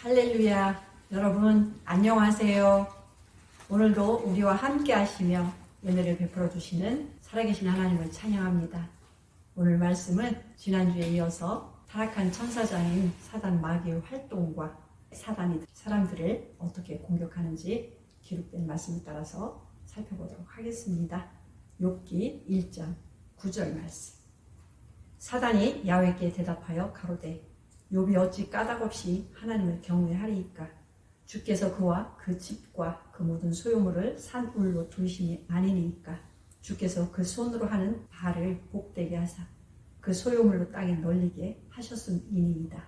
할렐루야. 여러분 안녕하세요. 오늘도 우리와 함께 하시며 은혜를 베풀어 주시는 살아계신 하나님을 찬양합니다. 오늘 말씀은 지난주에 이어서 타락한 천사장인 사단 마귀의 활동과 사단이 사람들을 어떻게 공격하는지 기록된 말씀을 따라서 살펴보도록 하겠습니다. 욥기 1장 9절 말씀. 사단이 야훼께 대답하여 가로되 욥이 어찌 까닭없이 하나님을 경외하리이까. 주께서 그와 그 집과 그 모든 소유물을 산울로 두심이 아니니까. 주께서 그 손으로 하는 발을 복되게 하사 그 소유물로 땅에 널리게 하셨음이니이다.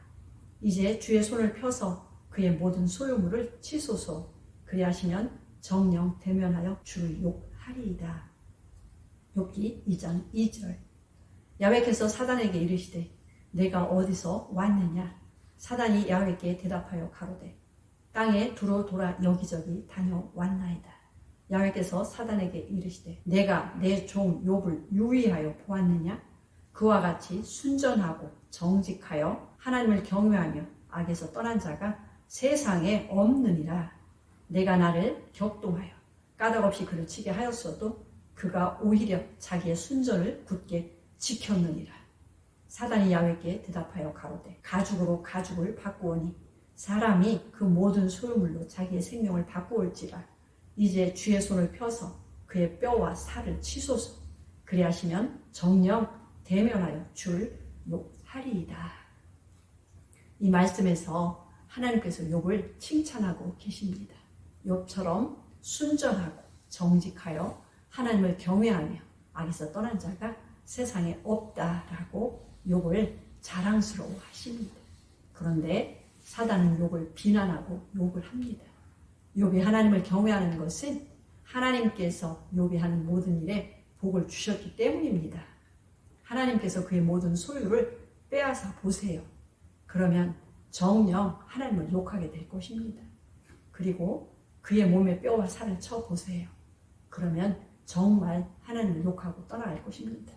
이제 주의 손을 펴서 그의 모든 소유물을 치소서. 그리하시면 정령 대면하여 주를 욕하리이다. 욥기 2장 2절. 야훼께서 사단에게 이르시되 내가 어디서 왔느냐. 사단이 야훼께 대답하여 가로되 땅에 두루 돌아 여기저기 다녀왔나이다. 야훼께서 사단에게 이르시되 내가 내 종 욥을 유의하여 보았느냐. 그와 같이 순전하고 정직하여 하나님을 경외하며 악에서 떠난 자가 세상에 없느니라. 내가 나를 격동하여 까닭없이 그를 치게 하였어도 그가 오히려 자기의 순전을 굳게 지켰느니라. 사단이 야훼께 대답하여 가로되 가죽으로 가죽을 바꾸오니 사람이 그 모든 소유물로 자기의 생명을 바꾸올지라. 이제 주의 손을 펴서 그의 뼈와 살을 치소서. 그리하시면 정령 대면하여 주를 욕하리이다. 이 말씀에서 하나님께서 욥을 칭찬하고 계십니다. 욥처럼 순전하고 정직하여 하나님을 경외하며 악에서 떠난 자가 세상에 없다라고 욥을 자랑스러워 하십니다. 그런데 사단은 욥을 비난하고 욕을 합니다. 욥이 하나님을 경외하는 것은 하나님께서 욥이 하는 모든 일에 복을 주셨기 때문입니다. 하나님께서 그의 모든 소유를 빼앗아 보세요. 그러면 정녕 하나님을 욕하게 될 것입니다. 그리고 그의 몸에 뼈와 살을 쳐 보세요. 그러면 정말 하나님을 욕하고 떠나갈 것입니다.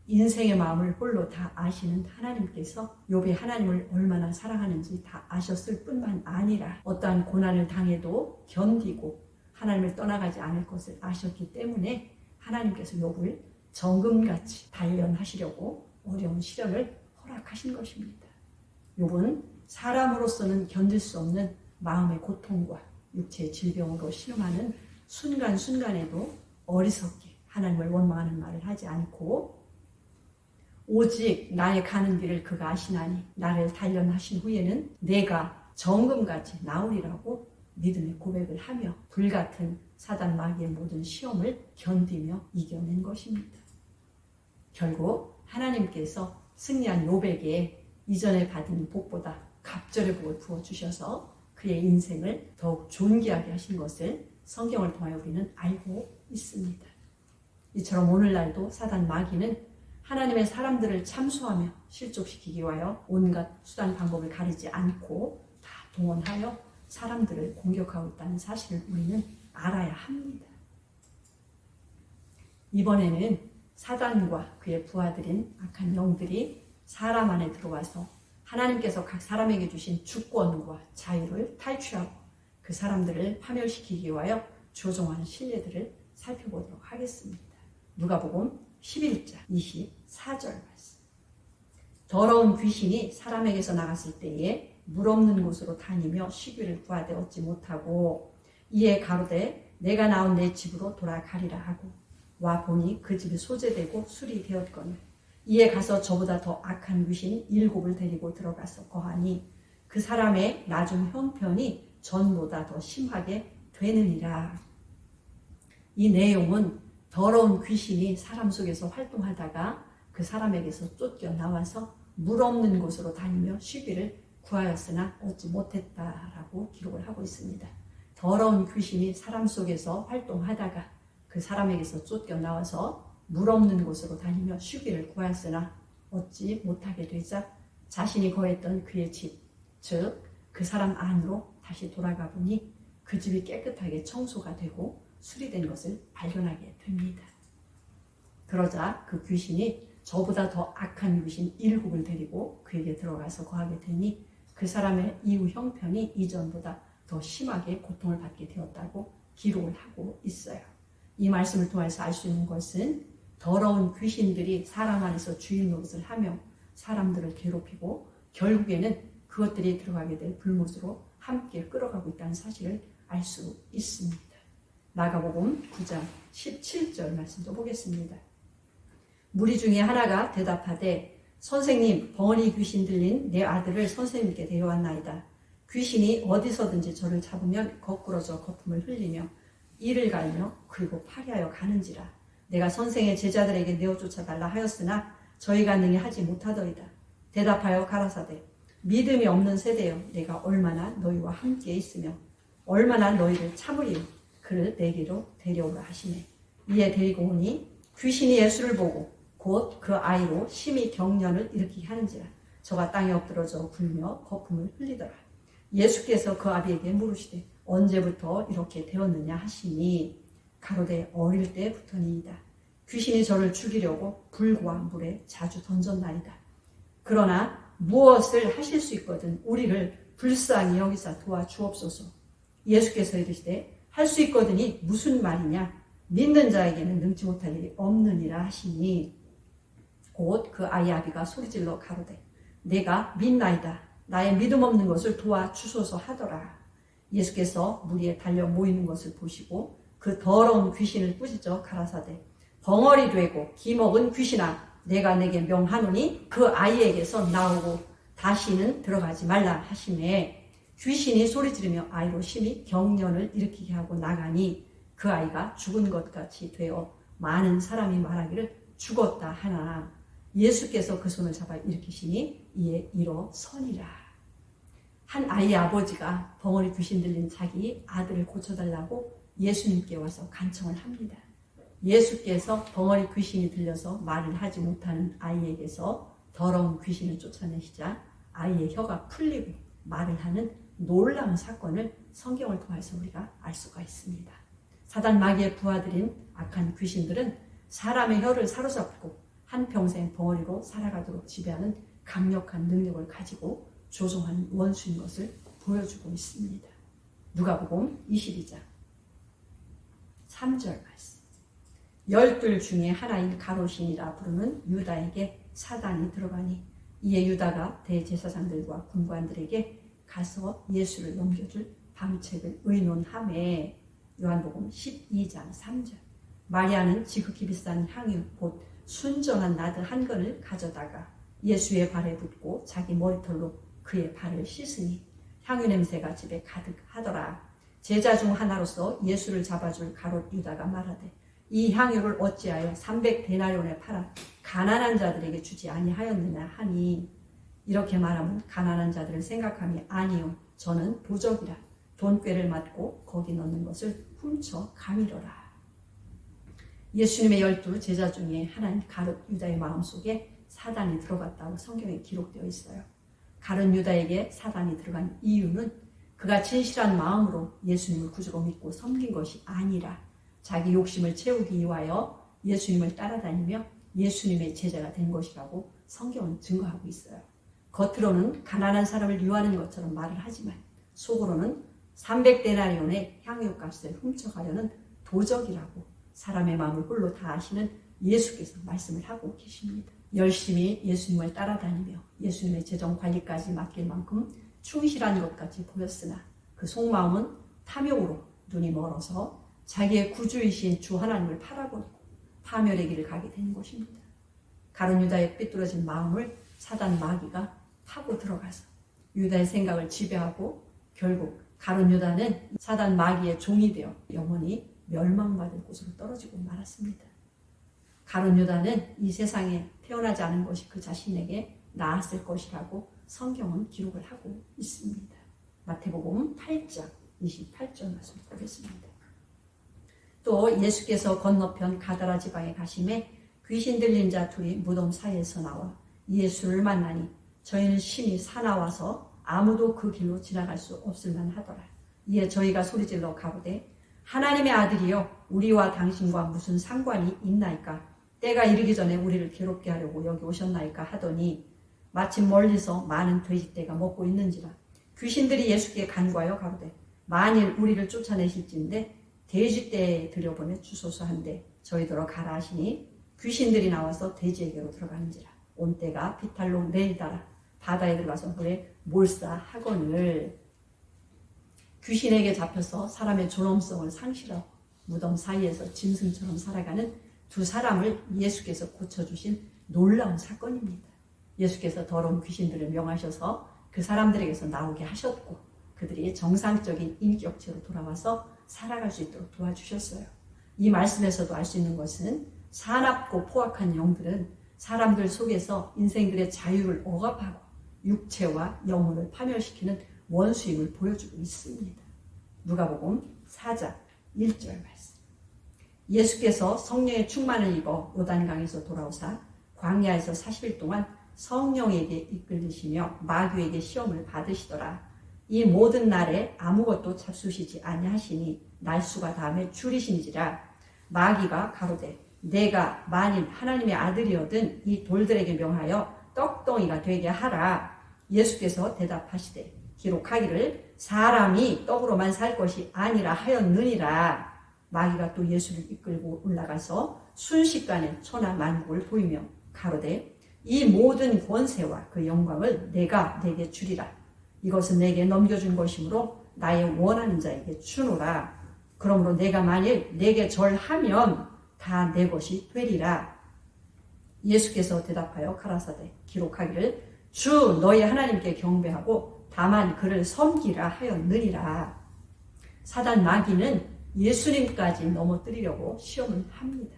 인생의 마음을 홀로 다 아시는 하나님께서 욥이 하나님을 얼마나 사랑하는지 다 아셨을 뿐만 아니라 어떠한 고난을 당해도 견디고 하나님을 떠나가지 않을 것을 아셨기 때문에 하나님께서 욥을 정금같이 단련하시려고 어려운 시련을 허락하신 것입니다. 욥은 사람으로서는 견딜 수 없는 마음의 고통과 육체의 질병으로 신음하는 순간순간에도 어리석게 하나님을 원망하는 말을 하지 않고 오직 나의 가는 길을 그가 아시나니 나를 단련하신 후에는 내가 정금같이 나오리라고 믿음의 고백을 하며 불같은 사단 마귀의 모든 시험을 견디며 이겨낸 것입니다. 결국 하나님께서 승리한 욥에게 이전에 받은 복보다 갑절의 복을 부어주셔서 그의 인생을 더욱 존귀하게 하신 것을 성경을 통하여 우리는 알고 있습니다. 이처럼 오늘날도 사단 마귀는 하나님의 사람들을 참수하며 실족시키기 위하여 온갖 수단 방법을 가리지 않고 다 동원하여 사람들을 공격하고 있다는 사실을 우리는 알아야 합니다. 이번에는 사단과 그의 부하들인 악한 영들이 사람 안에 들어와서 하나님께서 각 사람에게 주신 주권과 자유를 탈취하고 그 사람들을 파멸시키기 위하여 조종하는 실례들을 살펴보도록 하겠습니다. 누가복음 11장 24절 말씀. 더러운 귀신이 사람에게서 나갔을 때에 물 없는 곳으로 다니며 쉬기를 구하되 얻지 못하고 이에 가로되 내가 나온 내 집으로 돌아가리라 하고 와 보니 그 집이 소재되고 술이 되었거늘 이에 가서 저보다 더 악한 귀신 7을 데리고 들어가서 거하니 그 사람의 나중 형편이 전보다 더 심하게 되느니라. 이 내용은 더러운 귀신이 사람 속에서 활동하다가 그 사람에게서 쫓겨나와서 물 없는 곳으로 다니며 쉬기를 구하였으나 얻지 못했다라고 기록을 하고 있습니다. 더러운 귀신이 사람 속에서 활동하다가 그 사람에게서 쫓겨나와서 물 없는 곳으로 다니며 쉬기를 구하였으나 얻지 못하게 되자 자신이 거했던 그의 집, 즉 그 사람 안으로 다시 돌아가 보니 그 집이 깨끗하게 청소가 되고 수리된 것을 발견하게 됩니다. 그러자 그 귀신이 저보다 더 악한 귀신 7을 데리고 그에게 들어가서 거하게 되니 그 사람의 이후 형편이 이전보다 더 심하게 고통을 받게 되었다고 기록을 하고 있어요. 이 말씀을 통해서 알 수 있는 것은 더러운 귀신들이 사람 안에서 주인 노릇을 하며 사람들을 괴롭히고 결국에는 그것들이 들어가게 될 불못으로 함께 끌어가고 있다는 사실을 알 수 있습니다. 마가복음 9장 17절 말씀도 보겠습니다. 무리 중에 하나가 대답하되 선생님, 벙어리 귀신 들린 내 아들을 선생님께 데려왔나이다. 귀신이 어디서든지 저를 잡으면 거꾸러져 거품을 흘리며 이를 갈며 그리고 파리하여 가는지라. 내가 선생의 제자들에게 내어 쫓아달라 하였으나 저희가 능히 하지 못하더이다. 대답하여 가라사대 믿음이 없는 세대여, 내가 얼마나 너희와 함께 있으며 얼마나 너희를 참으리요. 그를 내게로 데려오라 하시네. 이에 데리고 오니 귀신이 예수를 보고 곧 그 아이로 심히 경련을 일으키게 하는지라. 저가 땅에 엎드러져 굴며 거품을 흘리더라. 예수께서 그 아비에게 물으시되 언제부터 이렇게 되었느냐 하시니 가로되 어릴 때부터니이다. 귀신이 저를 죽이려고 불과 물에 자주 던졌나이다. 그러나 무엇을 하실 수 있거든 우리를 불쌍히 여기사 도와주옵소서. 예수께서 이르시되 할 수 있거든이 무슨 말이냐. 믿는 자에게는 능치 못할 일이 없느니라 하시니 곧 그 아이 아비가 소리질러 가로되 내가 믿나이다. 나의 믿음 없는 것을 도와주소서 하더라. 예수께서 무리에 달려 모이는 것을 보시고 그 더러운 귀신을 꾸짖어 가라사대 벙어리 되고 기먹은 귀신아, 내가 내게 명하노니 그 아이에게서 나오고 다시는 들어가지 말라 하시매 귀신이 소리지르며 아이로 심히 경련을 일으키게 하고 나가니 그 아이가 죽은 것 같이 되어 많은 사람이 말하기를 죽었다 하나 예수께서 그 손을 잡아 일으키시니 이에 일어서니라. 한 아이의 아버지가 벙어리 귀신 들린 자기 아들을 고쳐달라고 예수님께 와서 간청을 합니다. 예수께서 벙어리 귀신이 들려서 말을 하지 못하는 아이에게서 더러운 귀신을 쫓아내시자 아이의 혀가 풀리고 말을 하는 놀라운 사건을 성경을 통해서 우리가 알 수가 있습니다. 사단 마귀의 부하들인 악한 귀신들은 사람의 혀를 사로잡고 한평생 벙어리로 살아가도록 지배하는 강력한 능력을 가지고 조종하는 원수인 것을 보여주고 있습니다. 누가복음 22장 3절 말씀. 12 중에 하나인 가롯신이라 부르는 유다에게 사단이 들어가니 이에 유다가 대제사장들과 군관들에게 가서 예수를 넘겨줄 방책을 의논하매 요한복음 12장 3절. 마리아는 지극히 비싼 향유 곧 순정한 나드 한 건을 가져다가 예수의 발에 붓고 자기 머리털로 그의 발을 씻으니 향유 냄새가 집에 가득하더라. 제자 중 하나로서 예수를 잡아줄 가롯 유다가 말하되 이 향유를 어찌하여 300데나리온에 팔아 가난한 자들에게 주지 아니하였느냐 하니 이렇게 말하면 가난한 자들을 생각함이 아니요 저는 도적이라 돈꾀를 맞고 거기 넣는 것을 훔쳐 가미러라. 예수님의 12 제자 중에 하나인 가롯 유다의 마음속에 사단이 들어갔다고 성경에 기록되어 있어요. 가롯 유다에게 사단이 들어간 이유는 그가 진실한 마음으로 예수님을 구주로 믿고 섬긴 것이 아니라 자기 욕심을 채우기 위하여 예수님을 따라다니며 예수님의 제자가 된 것이라고 성경은 증거하고 있어요. 겉으로는 가난한 사람을 유하는 것처럼 말을 하지만 속으로는 300데나리온의 향유값을 훔쳐가려는 도적이라고 사람의 마음을 홀로 다 아시는 예수께서 말씀을 하고 계십니다. 열심히 예수님을 따라다니며 예수님의 재정 관리까지 맡길 만큼 충실한 것 같이 보였으나 그 속마음은 탐욕으로 눈이 멀어서 자기의 구주이신 주 하나님을 팔아버리고 파멸의 길을 가게 된 것입니다. 가룟 유다의 삐뚤어진 마음을 사단 마귀가 파고 들어가서 유다의 생각을 지배하고 결국 가룟 유다는 사단 마귀의 종이 되어 영원히 멸망받을 곳으로 떨어지고 말았습니다. 가룟 유다는 이 세상에 태어나지 않은 것이 그 자신에게 나았을 것이라고 성경은 기록을 하고 있습니다. 마태복음 8장 28절 말씀 보겠습니다. 또 예수께서 건너편 가다라 지방에 가심에 귀신 들린 자 둘이 무덤 사이에서 나와 예수를 만나니 저희는 심히 사나워서 아무도 그 길로 지나갈 수 없을 만하더라. 이에 저희가 소리질러 가로되 하나님의 아들이여 우리와 당신과 무슨 상관이 있나이까? 때가 이르기 전에 우리를 괴롭게 하려고 여기 오셨나이까 하더니 마침 멀리서 많은 돼지떼가 먹고 있는지라 귀신들이 예수께 간구하여 가로되 만일 우리를 쫓아내실진데 돼지떼에 들여보내 주소서 한데 저희더러 가라 하시니 귀신들이 나와서 돼지에게로 들어가는지라 온 떼가 비탈로 내리다라 바다에 들어가서 물에 몰사하거늘. 귀신에게 잡혀서 사람의 존엄성을 상실하고 무덤 사이에서 짐승처럼 살아가는 두 사람을 예수께서 고쳐주신 놀라운 사건입니다. 예수께서 더러운 귀신들을 명하셔서 그 사람들에게서 나오게 하셨고 그들이 정상적인 인격체로 돌아와서 살아갈 수 있도록 도와주셨어요. 이 말씀에서도 알 수 있는 것은 사납고 포악한 영들은 사람들 속에서 인생들의 자유를 억압하고 육체와 영혼을 파멸시키는 원수임을 보여주고 있습니다. 누가복음 4장 1절 말씀. 예수께서 성령의 충만을 입어 요단강에서 돌아오사 광야에서 40일 동안 성령에게 이끌리시며 마귀에게 시험을 받으시더라. 이 모든 날에 아무것도 잡수시지 아니하시니 날수가 다음에 줄이신지라. 마귀가 가로되 내가 만일 하나님의 아들이거든 이 돌들에게 명하여 떡덩이가 되게 하라. 예수께서 대답하시되 기록하기를 사람이 떡으로만 살 것이 아니라 하였느니라. 마귀가 또 예수를 이끌고 올라가서 순식간에 천하 만국을 보이며 가로되 이 모든 권세와 그 영광을 내가 내게 주리라. 이것은 내게 넘겨준 것이므로 나의 원하는 자에게 주노라. 그러므로 내가 만일 내게 절하면 다 내 것이 되리라. 예수께서 대답하여 가라사대 기록하기를 주 너희 하나님께 경배하고 다만 그를 섬기라 하였느니라. 사단 마귀는 예수님까지 넘어뜨리려고 시험을 합니다.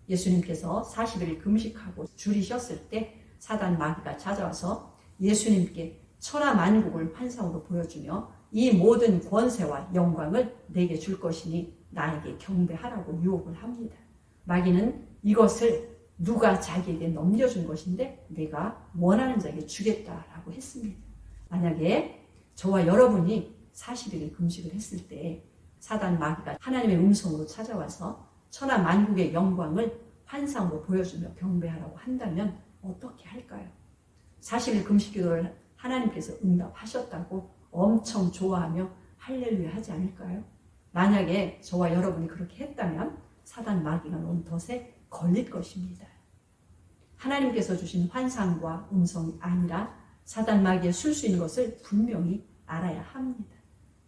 예수님께서 40일 금식하고 줄이셨을 때 사단 마귀가 찾아와서 예수님께 천하 만국을 환상으로 보여주며 이 모든 권세와 영광을 내게 줄 것이니 나에게 경배하라고 유혹을 합니다. 마귀는 이것을 누가 자기에게 넘겨준 것인데 내가 원하는 자에게 주겠다라고 했습니다. 만약에 저와 여러분이 40일을 금식을 했을 때 사단 마귀가 하나님의 음성으로 찾아와서 천하 만국의 영광을 환상으로 보여주며 경배하라고 한다면 어떻게 할까요? 40일 금식 기도를 하나님께서 응답하셨다고 엄청 좋아하며 할렐루야 하지 않을까요? 만약에 저와 여러분이 그렇게 했다면 사단 마귀가 놓은 덫에 걸릴 것입니다. 하나님께서 주신 환상과 음성이 아니라 사단 마귀의 술수인 것을 분명히 알아야 합니다.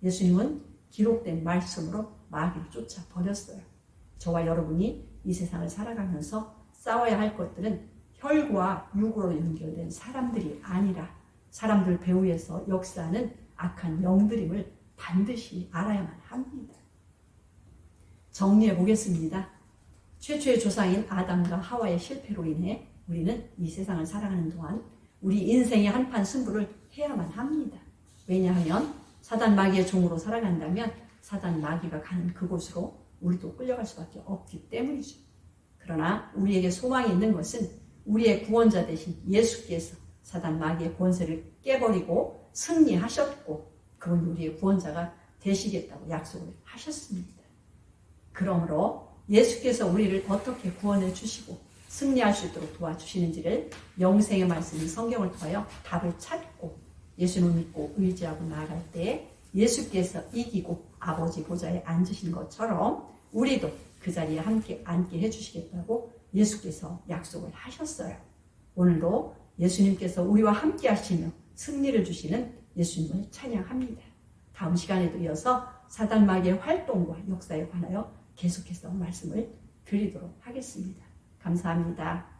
예수님은 기록된 말씀으로 마귀를 쫓아버렸어요. 저와 여러분이 이 세상을 살아가면서 싸워야 할 것들은 혈과 육으로 연결된 사람들이 아니라 사람들 배후에서 역사하는 악한 영들임을 반드시 알아야만 합니다. 정리해 보겠습니다. 최초의 조상인 아담과 하와의 실패로 인해 우리는 이 세상을 살아가는 동안 우리 인생의 한판 승부를 해야만 합니다. 왜냐하면 사단 마귀의 종으로 살아간다면 사단 마귀가 가는 그곳으로 우리도 끌려갈 수밖에 없기 때문이죠. 그러나 우리에게 소망이 있는 것은 우리의 구원자 되신 예수께서 사단 마귀의 권세를 깨버리고 승리하셨고 그분 우리의 구원자가 되시겠다고 약속을 하셨습니다. 그러므로 예수께서 우리를 어떻게 구원해 주시고 승리할 수 있도록 도와주시는지를 영생의 말씀인 성경을 통하여 답을 찾고 예수님을 믿고 의지하고 나아갈 때 예수께서 이기고 아버지 보좌에 앉으신 것처럼 우리도 그 자리에 함께 앉게 해주시겠다고 예수께서 약속을 하셨어요. 오늘도 예수님께서 우리와 함께 하시며 승리를 주시는 예수님을 찬양합니다. 다음 시간에도 이어서 사단 마귀의 활동과 역사에 관하여 계속해서 말씀을 드리도록 하겠습니다. 감사합니다.